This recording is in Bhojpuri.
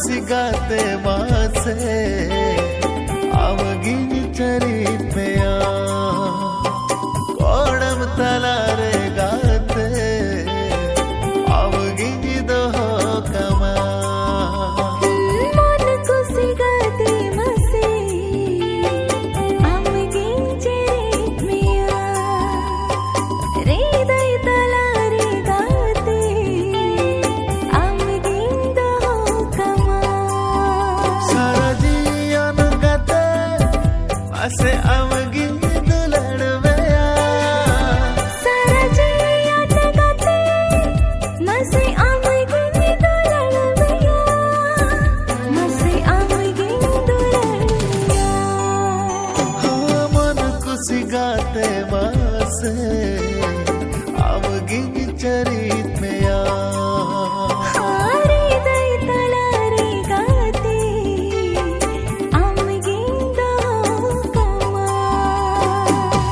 कुसिगाते मासे आवगिन चरित में कोडम तलारे गाते आवगिन दो कमा मन कुसिगाते मासे आवगिन चरित में हृदय तलारे गाते आवगिन दो कमा सारा जीवन गाते असे आवगिन दुलड़वया सारा जीवन गाते मसे आवगिन दुलड़वया मसे आवगिन दुलड़वया मन कुसिगाते मासे